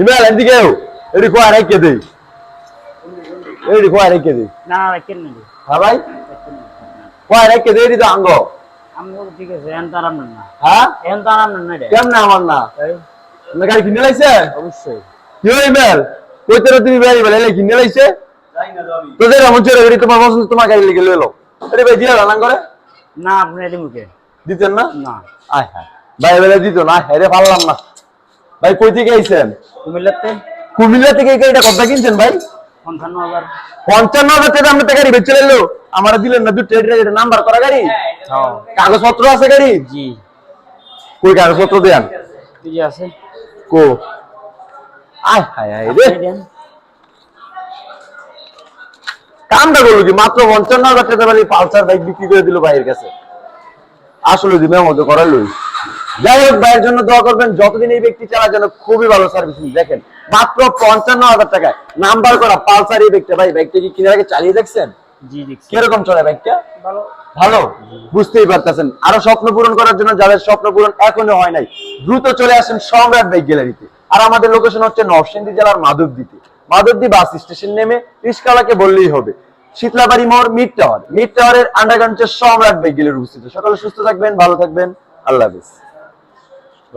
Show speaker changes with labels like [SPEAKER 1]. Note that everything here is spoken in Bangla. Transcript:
[SPEAKER 1] হিমেল এদিকে এটি কোয়া রেখে দেই এটি কোয়া রেখে দেই
[SPEAKER 2] না রাখেন না
[SPEAKER 1] হ্যাঁ ভাই কোয়া রেখে দেই এটি তো আঙ্গ
[SPEAKER 2] আমি ঠিক আছে এন তারাম না
[SPEAKER 1] হ্যাঁ
[SPEAKER 2] এন তারাম না রে
[SPEAKER 1] কেমন আমার না তুমি গাড়ি কিনে লাইছে
[SPEAKER 2] অবশ্যই
[SPEAKER 1] কি হিমেল কইতে তুমি গাড়ি বলে কিনে লাইছে তোদের এমন ছেড়ে গাড়ি তোমার পছন্দ তোমার গাড়ি লিখে লইলো আরে ভাই দিয়া রান্না করে
[SPEAKER 2] না আপনি এদি মুখে
[SPEAKER 1] দিতেন না
[SPEAKER 2] না
[SPEAKER 1] আয় হ্যাঁ ভাই বলে দিত না হেরে পারলাম না ভাই কই থেকে আইছেন
[SPEAKER 2] কুমিল্লাতে
[SPEAKER 1] কুমিল্লা থেকে এই গাড়িটা কত কিনছেন ভাই
[SPEAKER 2] ৫৫,০০০
[SPEAKER 1] ৫৫,০০০ টাকা আপনি গাড়ি বেচে লাইলো আমার দিলেন না দুটো এটা নাম্বার করা গাড়ি কাগজপত্র আছে গাড়ি
[SPEAKER 2] জি
[SPEAKER 1] কই কাগজপত্র দেন
[SPEAKER 2] কি যে আছে
[SPEAKER 1] কো আয় হায় হায় রে
[SPEAKER 2] দেন
[SPEAKER 1] কামটা করলো কি মাত্র ৫৫,০০০ টাকা বালি পালসার বাইক বিক্রি করে দিল ভাইয়ের কাছে আসলে দিবে মতো করালোই যাই হোক ভাইয়ের জন্য দোয়া করবেন যতদিন এই ব্যক্তি চালার জন্য খুবই ভালো সার্ভিসিং দেখেন মাত্র ৫৫,০০০ টাকায় নাম্বার করা পালসার এই ব্যক্তি ভাই বাইকটা কি কিনার আগে চালিয়ে দেখছেন
[SPEAKER 2] জি দেখছি
[SPEAKER 1] কিরকম চলে বাইকটা
[SPEAKER 2] ভালো
[SPEAKER 1] ভালো বুঝতেই পারতেছেন আরো স্বপ্ন পূরণ করার জন্য যাদের স্বপ্ন পূরণ এখনো হয় নাই দ্রুত চলে আসেন সম্রাট বাইক গ্যালারিতে আর আমাদের লোকেশন হচ্ছে নরসিংদী জেলার মাধবদীতে মাধবদী বাস স্টেশন নেমে রিস্কাওয়ালাকে বললেই হবে শীতলাবাড়ি মোড় মিড টাওয়ারের আন্ডারগ্রাউন্ড সম্রাট বাইক গ্যালারি উপস্থিত সকলে সুস্থ থাকবেন ভালো থাকবেন আল্লাহ হাফেজ